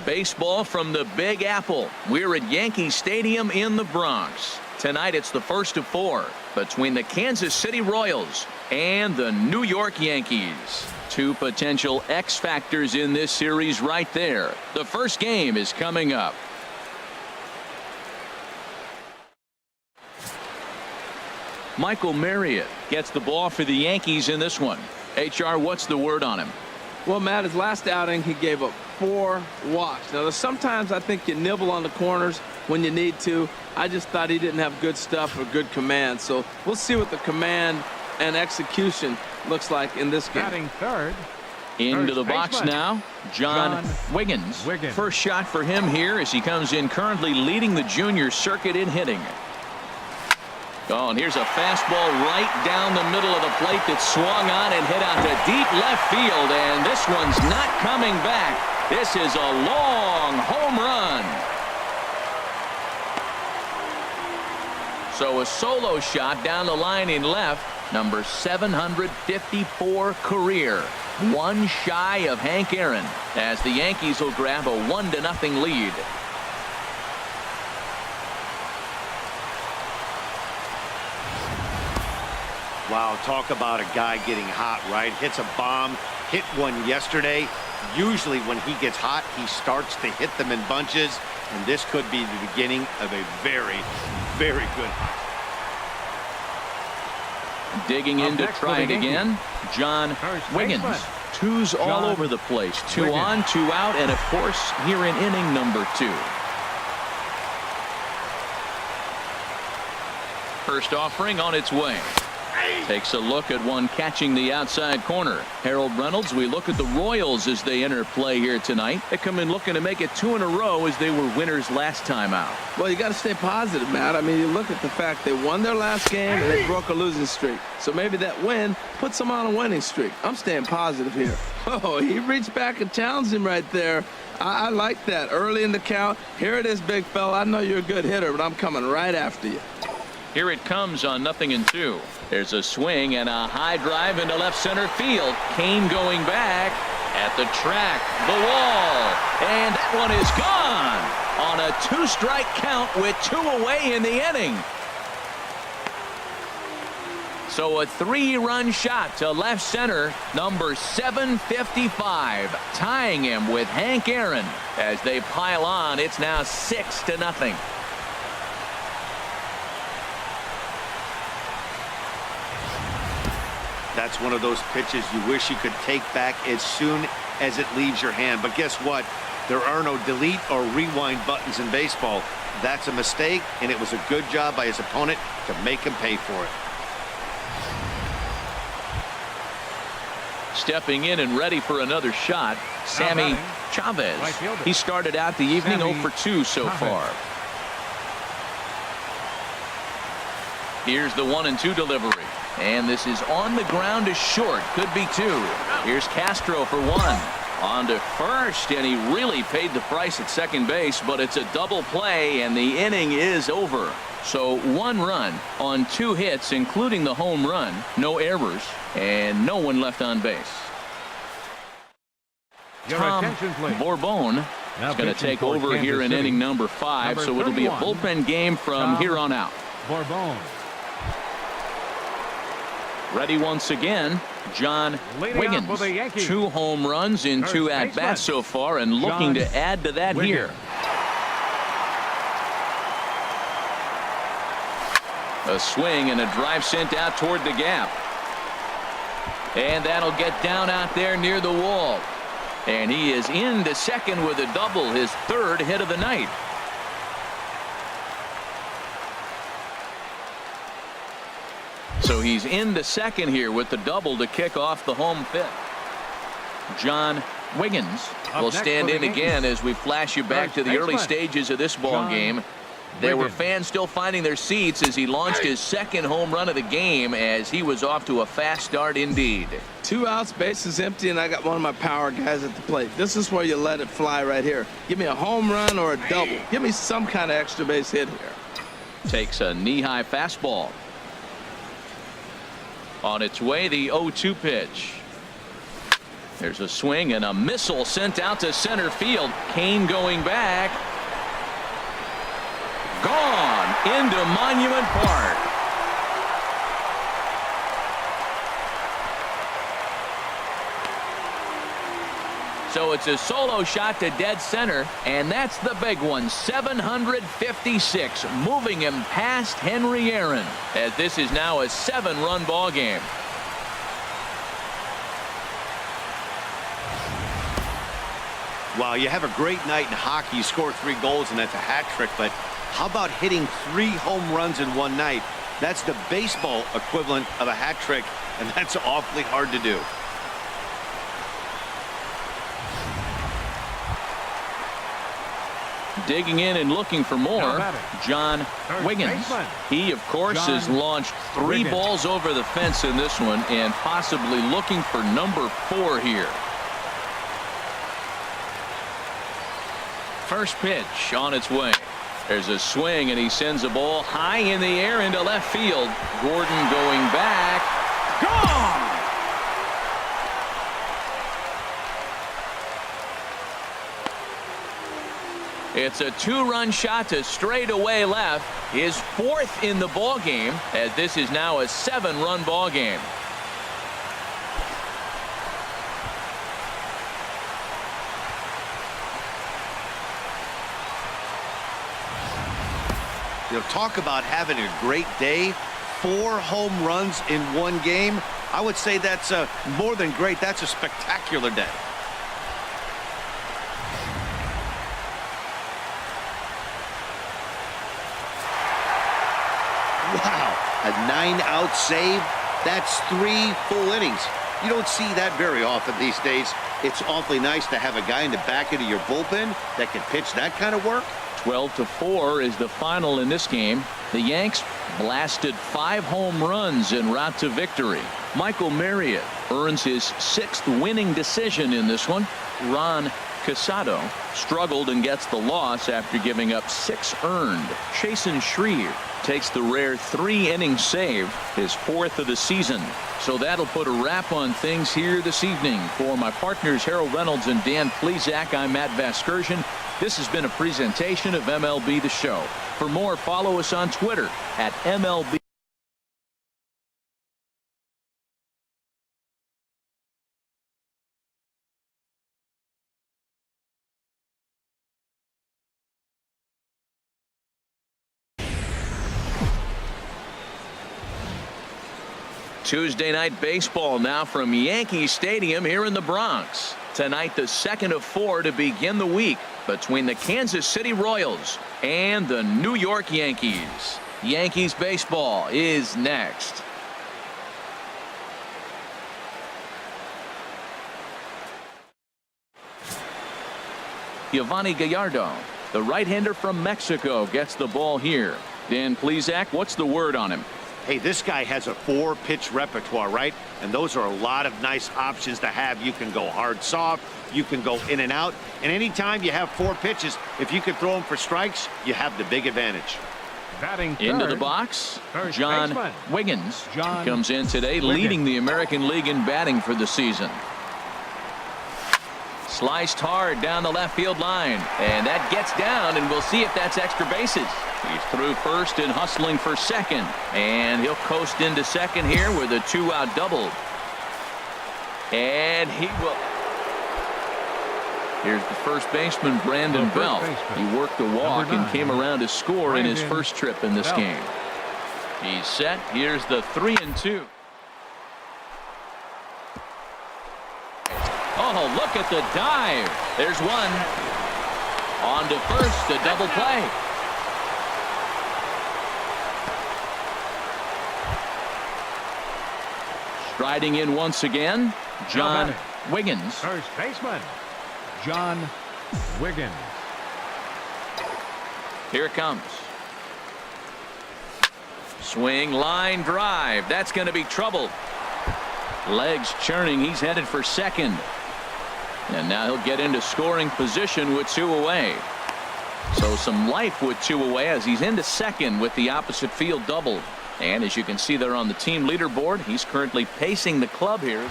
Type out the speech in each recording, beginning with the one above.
Baseball from the Big Apple. We're at Yankee Stadium in the Bronx. Tonight it's the first of 4 between the Kansas City Royals and the New York Yankees. 2 potential X factors in this series right there. The first game is coming up. Michael Marriott gets the ball for the Yankees in this one. HR, what's the word on him? Well, Matt, his last outing, he gave up 4 walks. Now, sometimes I think you nibble on the corners when you need to. I just thought he didn't have good stuff or good command. So we'll see what the command and execution looks like in this game. Batting third. Into the box now, John Wiggins. First shot for him here as he comes in, currently leading the junior circuit in hitting. Oh, and here's a fastball right down the middle of the plate that swung on and hit out to deep left field, and this one's not coming back. This is a long home run. So a solo shot down the line in left, number 754 career. 1 shy of Hank Aaron, as the Yankees will grab a 1-0 lead. Wow, talk about a guy getting hot, right? Hits a bomb, hit one yesterday. Usually when he gets hot, he starts to hit them in bunches, and this could be the beginning of a very, very good hot. Digging in to try it again, John Wiggins. 2s all over the place. 2 on, 2 out, and of course here in inning number 2. First offering on its way. Takes a look at one catching the outside corner. Harold Reynolds, we look at the Royals as they enter play here tonight. They come in looking to make it 2 in a row as they were winners last time out. Well, you got to stay positive, Matt. I mean, you look at the fact they won their last game and they broke a losing streak. So maybe that win puts them on a winning streak. I'm staying positive here. Oh, he reached back and challenged him right there. I like that. Early in the count. Here it is, big fella. I know you're a good hitter, but I'm coming right after you. Here it comes on 0-2. There's a swing and a high drive into left center field. Kane going back at the track, the wall, and that one is gone on a 2-strike count with 2 away in the inning. So a 3-run shot to left center, number 755, tying him with Hank Aaron. As they pile on, it's now 6-0. That's one of those pitches you wish you could take back as soon as it leaves your hand. But guess what? There are no delete or rewind buttons in baseball. That's a mistake, and it was a good job by his opponent to make him pay for it. Stepping in and ready for another shot, Sammy Chavez. He started out the evening 0 for 2 so far. Here's the 1-2 delivery. And this is on the ground to short. Could be 2. Here's Castro for 1. On to first, and he really paid the price at second base, but it's a double play, and the inning is over. So 1 run on 2 hits, including the home run. No errors, and no one left on base. Tom Bourbon is going to take over here in inning number 5, so it'll be a bullpen game from here on out. Bourbon. Ready once again, John Wiggins. 2 home runs in 2 at-bats so far, and looking to add to that here. A swing and a drive sent out toward the gap. And that'll get down out there near the wall. And he is into second with a double, his 3rd hit of the night. So he's into second here with the double to kick off the home 5th. John Wiggins will stand in again as we flash you back to the early stages of this ball game. There were fans still finding their seats as he launched his 2nd home run of the game, as he was off to a fast start indeed. 2 outs, bases empty, and I got one of my power guys at the plate. This is where you let it fly right here. Give me a home run or a double. Give me some kind of extra base hit here. Takes a knee-high fastball. On its way, the 0-2 pitch. There's a swing and a missile sent out to center field. Kane going back. Gone into Monument Park. So it's a solo shot to dead center, and that's the big one. 756, moving him past Henry Aaron, as this is now a 7-run ball game. Well, you have a great night in hockey. You score 3 goals, and that's a hat trick. But how about hitting 3 home runs in one night? That's the baseball equivalent of a hat trick, and that's awfully hard to do. Digging in and looking for more, John Wiggins. He, of course, has launched 3 balls over the fence in this one, and possibly looking for number 4 here. First pitch on its way. There's a swing, and he sends a ball high in the air into left field. Gordon going back. Gone! It's a 2-run shot to straightaway left. His 4th in the ball game, as this is now a 7-run ball game. You'll talk about having a great day. 4 home runs in one game. I would say that's more than great. That's a spectacular day. Wow, a 9-out save. That's 3 full innings. You don't see that very often these days. It's awfully nice to have a guy in the back end of your bullpen that can pitch that kind of work. 12-4 is the final in this game. The Yanks blasted 5 home runs en route to victory. Michael Marriott earns his 6th winning decision in this one. Ron Casado struggled and gets the loss after giving up 6 earned. Chasen Shreve takes the rare 3-inning save, his 4th of the season. So that'll put a wrap on things here this evening. For my partners Harold Reynolds and Dan Plesac, I'm Matt Vasgersian. This has been a presentation of MLB The Show. For more, follow us on Twitter at MLB. Tuesday night baseball now from Yankee Stadium here in the Bronx. Tonight, the 2nd of 4 to begin the week between the Kansas City Royals and the New York Yankees. Yankees baseball is next. Giovanni Gallardo, the right-hander from Mexico, gets the ball here. Dan Plesac, what's the word on him? Hey, this guy has a 4-pitch repertoire, right? And those are a lot of nice options to have. You can go hard, soft. You can go in and out. And anytime you have 4 pitches, if you can throw them for strikes, you have the big advantage. Batting third, into the box, John baseman. Wiggins John comes in today, leading the American League in batting for the season. Sliced hard down the left field line, and that gets down, and we'll see if that's extra bases. He's through first and hustling for second, and he'll coast into second here with a 2-out double. And he will. Here's the first baseman, Brandon Belt. He worked the walk and came around to score in his first trip in this game. He's set. Here's the 3-2. Oh, look at the dive. There's one. On to first, a double play. Striding in once again, John Wiggins. First baseman, John Wiggins. Here it comes. Swing, line drive. That's going to be trouble. Legs churning. He's headed for second. And now he'll get into scoring position with 2 away. So some life with 2 away as he's into second with the opposite field double. And as you can see there on the team leaderboard, he's currently pacing the club here.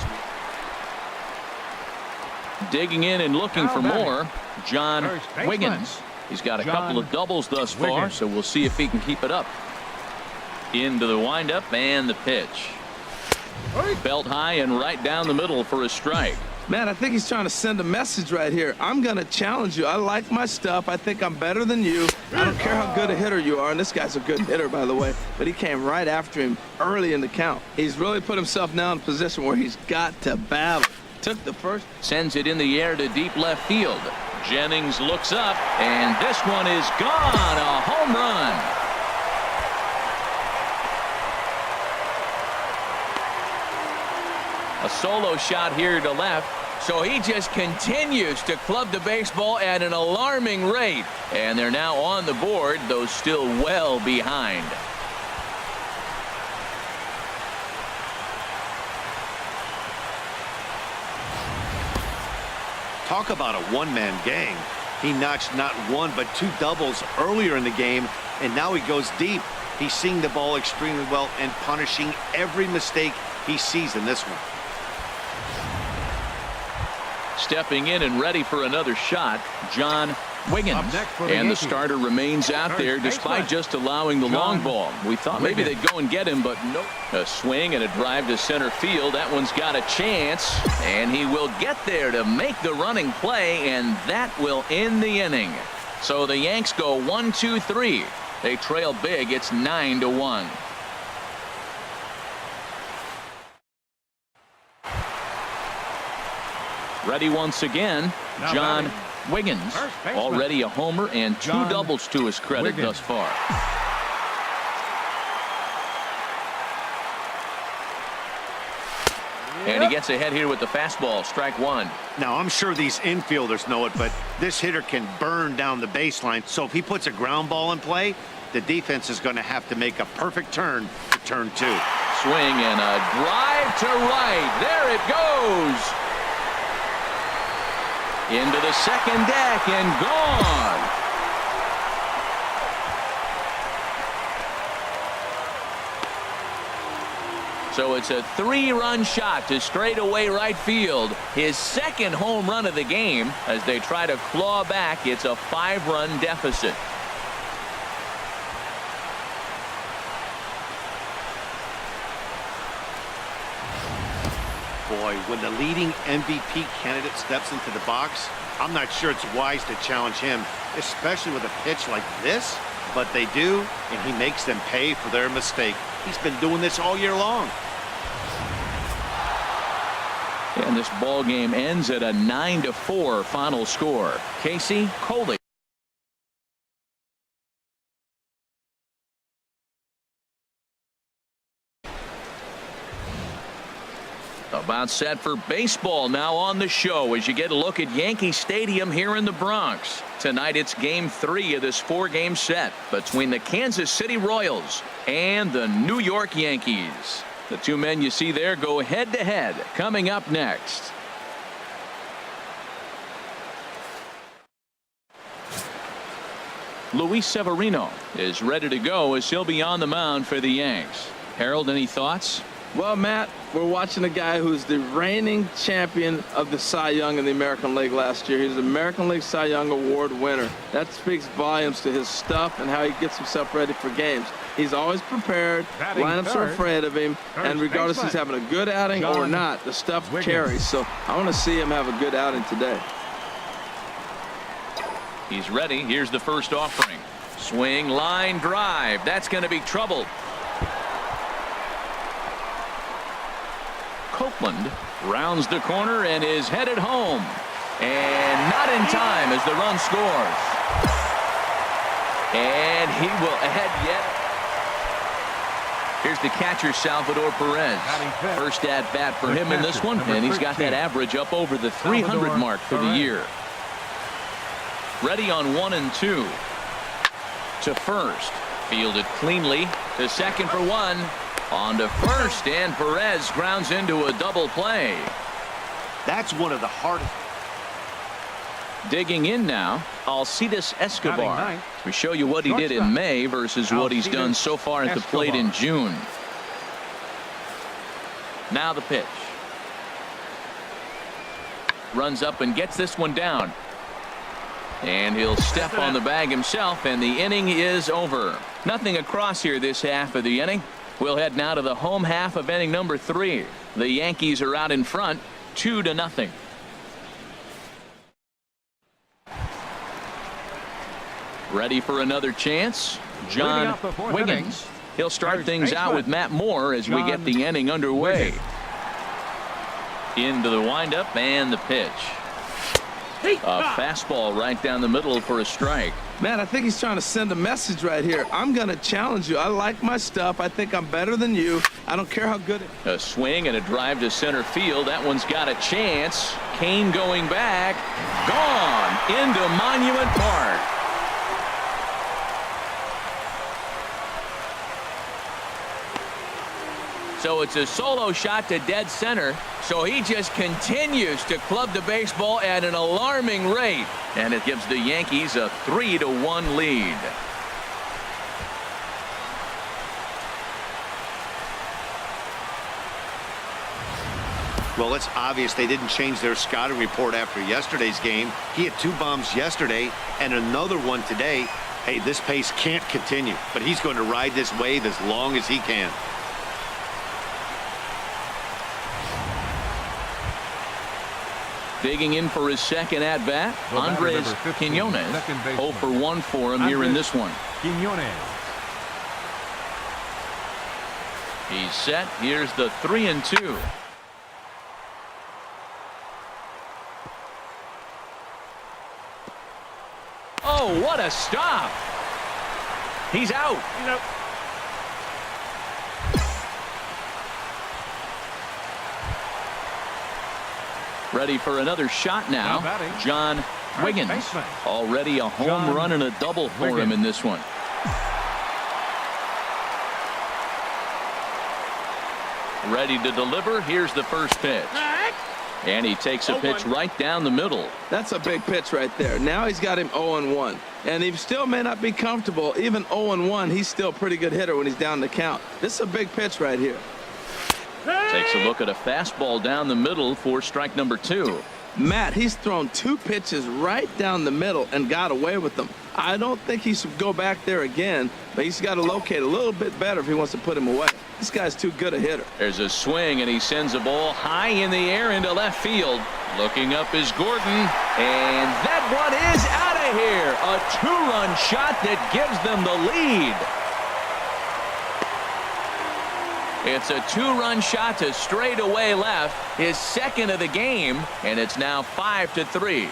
Digging in and looking Now for batting. more, John First baseman. Wiggins. He's got a couple of doubles thus far, Wiggins. so we'll see if he can keep it up. Into the windup and the pitch. Belt high and right down the middle for a strike. Man, I think he's trying to send a message right here. I'm going to challenge you. I like my stuff. I think I'm better than you. I don't care how good a hitter you are. And this guy's a good hitter, by the way. But he came right after him early in the count. He's really put himself now in a position where he's got to battle. Took the first. Sends it in the air to deep left field. Jennings looks up, and this one is gone. A home run. A solo shot here to left. So he just continues to club the baseball at an alarming rate. And they're now on the board, though still well behind. Talk about a one-man gang. He notched not one but two doubles earlier in the game, and now he goes deep. He's seeing the ball extremely well and punishing every mistake he sees in this one. Stepping in and ready for another shot, John Wiggins. Up next for the And the Yankees. starter remains out there despite just allowing the long ball. We thought maybe they'd go and get him, but nope. A swing and a drive to center field. That one's got a chance, and he will get there to make the running play, and that will end the inning. So the Yanks go 1-2-3. They trail big. It's 9-1. Ready once again, Now John batting. Wiggins. First baseman. Already a homer and two John doubles to his credit Wiggins. thus far. And he gets ahead here with the fastball. Strike one. Now, I'm sure these infielders know it, but this hitter can burn down the baseline. So if he puts a ground ball in play, the defense is going to have to make a perfect turn to turn two. Swing and a drive to right. There it goes. Into the second deck and gone. So it's a three-run shot to straightaway right field. His second home run of the game as they try to claw back. It's a 5-run deficit. Boy, when the leading MVP candidate steps into the box, I'm not sure it's wise to challenge him, especially with a pitch like this. But they do, and he makes them pay for their mistake. He's been doing this all year long. And this ball game ends at a 9-4 final score. Casey Coley. About set for baseball now on the show as you get a look at Yankee Stadium here in the Bronx. Tonight it's game 3 of this 4-game set between the Kansas City Royals and the New York Yankees. The two men you see there go head-to-head coming up next. Luis Severino is ready to go as he'll be on the mound for the Yanks. Harold, any thoughts? Well, Matt, we're watching a guy who's the reigning champion of the Cy Young in the American League last year. He's the American League Cy Young Award winner. That speaks volumes to his stuff and how he gets himself ready for games. He's always prepared. Batting Lineups are third. afraid of him. First And regardless if he's baseman. having a good outing or John not, the stuff Wiggins. carries. So I want to see him have a good outing today. He's ready. Here's the first offering. Swing, line, drive. That's going to be trouble. Copeland rounds the corner and is headed home. And not in time as the run scores. And he will ahead yet. Here's the catcher, Salvador Perez. First at bat for him in this one, and he's got that average up over the 300 mark for the year. Ready on 1 and 2. To first. Fielded cleanly. To second for 1. On to first, and Perez grounds into a double play. That's one of the hardest. Digging in now, Alcides Escobar. Batting ninth. We show you what he did in Shortstop. May versus what he's done so far at the plate in June. Now the pitch. runs up and gets this one down. And he'll step on the bag himself, and the inning is over. Nothing across here this half of the inning. We'll head now to the home half of inning number 3. The Yankees are out in front, 2-0. Ready for another chance? John Wiggins. He'll start things out with Matt Moore as we get the inning underway. Into the windup and the pitch. A fastball right down the middle for a strike. Man, I think he's trying to send a message right here. I'm going to challenge you. I like my stuff. I think I'm better than you. I don't care how good it is. A swing and a drive to center field. That one's got a chance. Kane going back. Gone into Monument Park. So it's a solo shot to dead center. So he just continues to club the baseball at an alarming rate. And it gives the Yankees a 3-1 lead. Well, it's obvious they didn't change their scouting report after yesterday's game. He had 2 bombs yesterday and another one today. Hey, this pace can't continue, but he's going to ride this wave as long as he can. Digging in for his second at-bat, Andres Quinones. 0 for 1 for him here in this one. He's set. Here's the 3-2. Oh, what a stop. He's out. Ready for another shot now. John Wiggins. Already a home run and a double for him in this one. Ready to deliver. Here's the first pitch. And he takes a pitch right down the middle. That's a big pitch right there. Now he's got him 0-1. And he still may not be comfortable. Even 0-1, he's still a pretty good hitter when he's down the count. This is a big pitch right here. Takes a look at a fastball down the middle for strike number 2. Matt, he's thrown 2 pitches right down the middle and got away with them. I don't think he should go back there again, but he's got to locate a little bit better if he wants to put him away. This guy's too good a hitter. There's a swing, and he sends a ball high in the air into left field. Looking up is Gordon, and that one is out of here. A 2-run shot that gives them the lead. It's a 2-run shot to straightaway left, his second of the game, and it's now 5-3.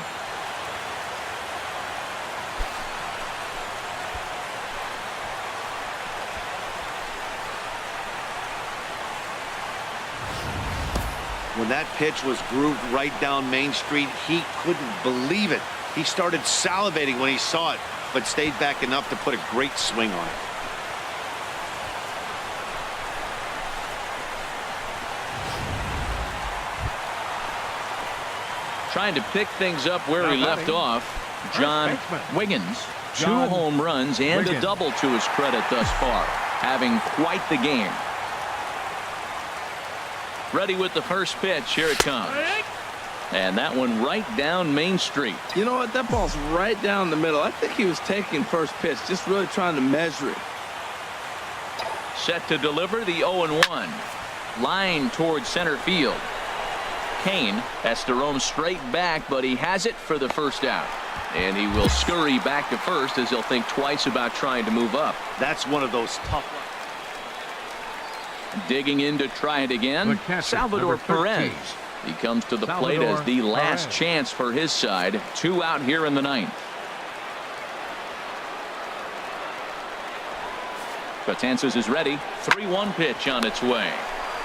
When that pitch was grooved right down Main Street, he couldn't believe it. He started salivating when he saw it, but stayed back enough to put a great swing on it. Trying to pick things up where he left off, John Wiggins. 2 home runs and a double to his credit thus far, having quite the game. Ready with the first pitch. Here it comes. And that one right down Main Street. You know what? That ball's right down the middle. I think he was taking first pitch, just really trying to measure it. Set to deliver the 0-1. Line towards center field. Kane has to roam straight back, but he has it for the first out. And he will scurry back to first as he'll think twice about trying to move up. That's one of those tough ones. Digging in to try it again, Salvador Perez. He comes to the plate as the last chance for his side. 2 out here in the 9th. Betances is ready. 3-1 pitch on its way.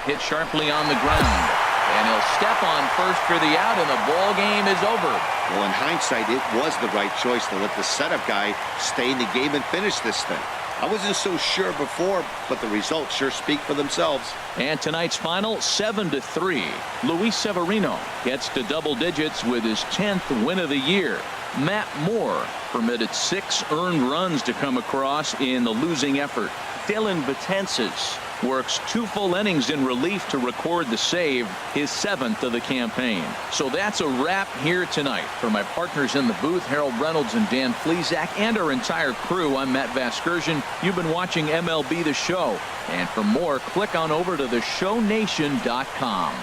Hit sharply on the ground. And he'll step on first for the out, and the ball game is over. Well, in hindsight, it was the right choice to let the setup guy stay in the game and finish this thing. I wasn't so sure before, but the results sure speak for themselves. And tonight's final, 7-3. Luis Severino gets to double digits with his 10th win of the year. Matt Moore permitted 6 earned runs to come across in the losing effort. Dylan Betances works 2 full innings in relief to record the save, his 7th of the campaign. So that's a wrap here tonight. For my partners in the booth, Harold Reynolds and Dan Plesac, and our entire crew, I'm Matt Vasgersian. You've been watching MLB The Show. And for more, click on over to theshownation.com.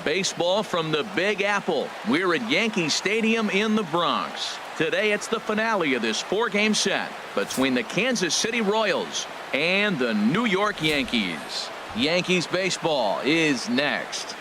Baseball from the Big Apple. We're at Yankee Stadium in the Bronx. Today it's the finale of this 4-game set between the Kansas City Royals and the New York Yankees. Yankees baseball is next.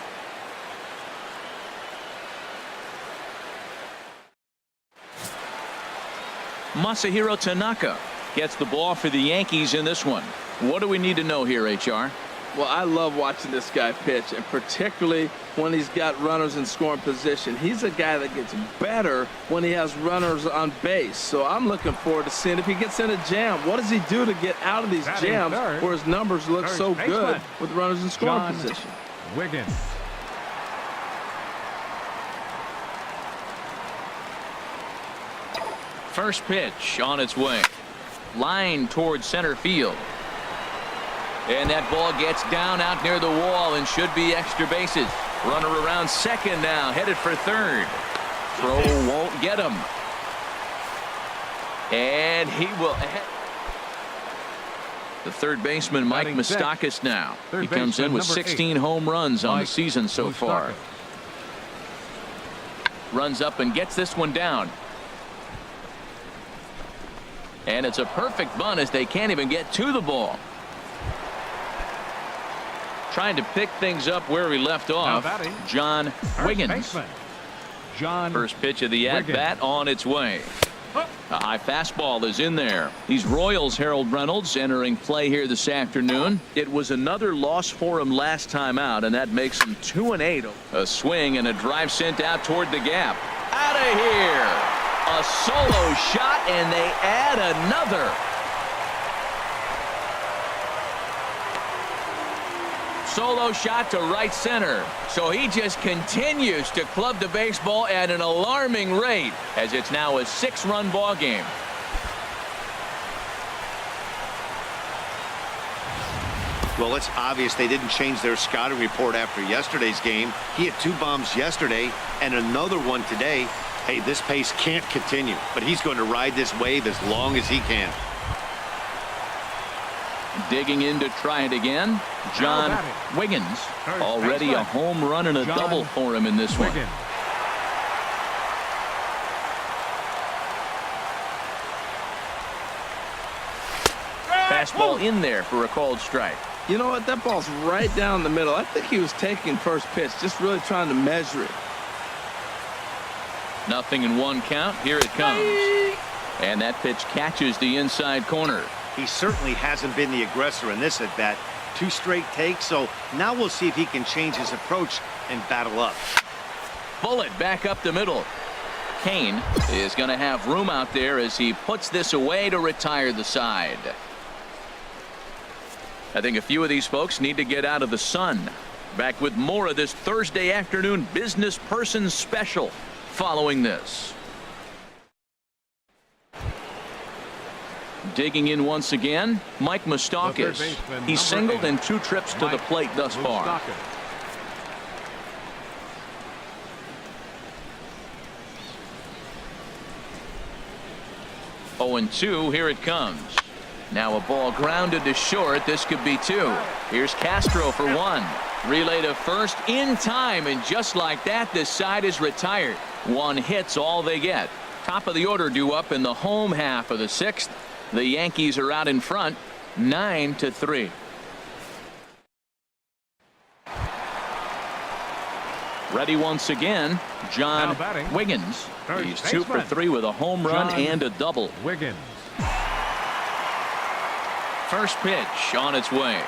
Masahiro Tanaka gets the ball for the Yankees in this one. What do we need to know here, HR? Well, I love watching this guy pitch, and particularly when he's got runners in scoring position. He's a guy that gets better when he has runners on base. So I'm looking forward to seeing if he gets in a jam. What does he do to get out of these jams where his numbers look so good with runners in scoring position? Wiggins. First pitch on its way. Line towards center field. And that ball gets down out near the wall and should be extra bases. Runner around second now, headed for third. Throw won't get him. And he will. The third baseman, Mike Moustakas, now. He comes in with 16 home runs on the season so far. Runs up and gets this one down. And it's a perfect bunt as they can't even get to the ball. Trying to pick things up where we left off. John Wiggins. First pitch of the at-bat on its way. A high fastball is in there. These Royals, Harold Reynolds, entering play here this afternoon. It was another loss for him last time out, and that makes him 2-8. A swing and a drive sent out toward the gap. Out of here. A solo shot, and they add another. Solo shot to right center. So he just continues to club the baseball at an alarming rate as it's now a 6-run ball game. Well, it's obvious they didn't change their scouting report after yesterday's game. He had 2 bombs yesterday and another one today. Hey, this pace can't continue, but he's going to ride this wave as long as he can. Digging in to try it again. John Wiggins. Already a home run and a double for him in this one. Fastball in there for a called strike. You know what? That ball's right down the middle. I think he was taking first pitch, just really trying to measure it. Nothing in 1 count. Here it comes. And that pitch catches the inside corner. He certainly hasn't been the aggressor in this at-bat. 2 straight takes, so now we'll see if he can change his approach and battle up. Bullet back up the middle. Kane is going to have room out there as he puts this away to retire the side. I think a few of these folks need to get out of the sun. Back with more of this Thursday afternoon business person special following this. Digging in once again, Mike Moustakas. He's singled in 2 trips to the plate thus far. 0-2. Here it comes. Now a ball grounded to short. This could be 2. Here's Castro for 1. Relay to first in time, and just like that, this side is retired. 1 hit's all they get. Top of the order due up in the home half of the 6th. The Yankees are out in front, 9-3. Ready once again, John Wiggins. He's 2 for 3 with a home run and a double. Wiggins. First pitch on its way.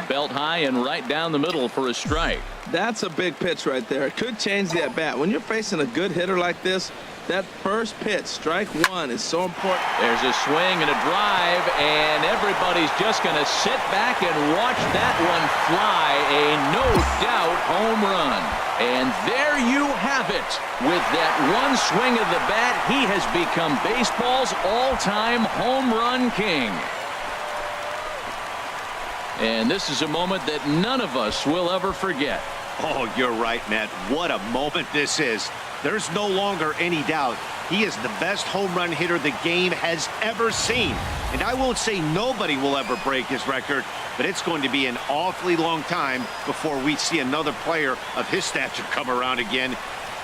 Belt high and right down the middle for a strike. That's a big pitch right there. It could change the at-bat. When you're facing a good hitter like this, that first pitch, strike one, is so important. There's a swing and a drive, and everybody's just going to sit back and watch that one fly. A no-doubt home run. And there you have it. With that one swing of the bat, he has become baseball's all-time home run king. And this is a moment that none of us will ever forget. Oh, you're right, Matt. What a moment this is. There's no longer any doubt. He is the best home run hitter the game has ever seen. And I won't say nobody will ever break his record, but it's going to be an awfully long time before we see another player of his stature come around again.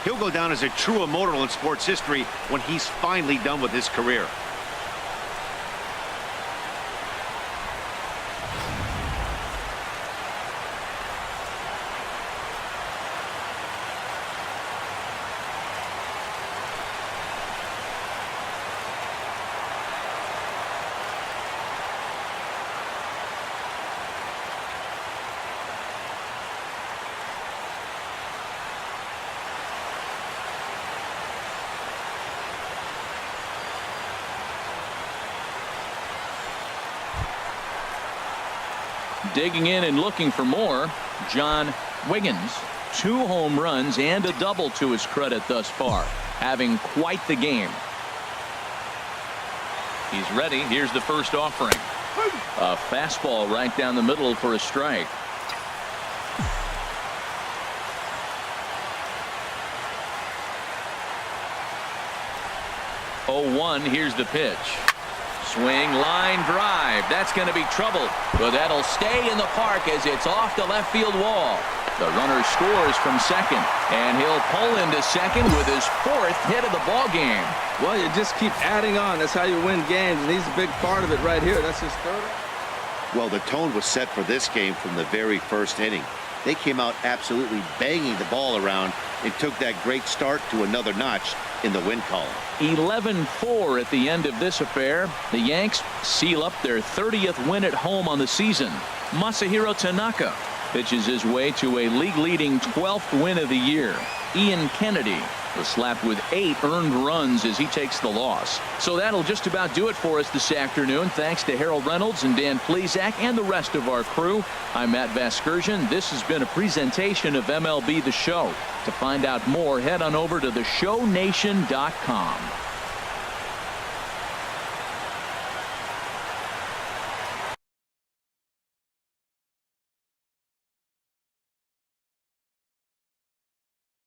He'll go down as a true immortal in sports history when he's finally done with his career. Digging in and looking for more, John Wiggins. 2 home runs and a double to his credit thus far, having quite the game. He's ready. Here's the first offering. A fastball right down the middle for a strike. 0-1. Here's the pitch. Swing, line drive. That's going to be trouble, but that'll stay in the park as it's off the left field wall. The runner scores from second, and he'll pull into second with his 4th hit of the ball game. Well, you just keep adding on. That's how you win games, and he's a big part of it right here. That's his 3rd. Well, the tone was set for this game from the very first inning. They came out absolutely banging the ball around and took that great start to another notch in the win column. 11-4 at the end of this affair. The Yanks seal up their 30th win at home on the season. Masahiro Tanaka pitches his way to a league-leading 12th win of the year. Ian Kennedy was slapped with 8 earned runs as he takes the loss. So that'll just about do it for us this afternoon. Thanks to Harold Reynolds and Dan Plesac and the rest of our crew. I'm Matt Vasgersian. This has been a presentation of MLB The Show. To find out more, head on over to theshownation.com.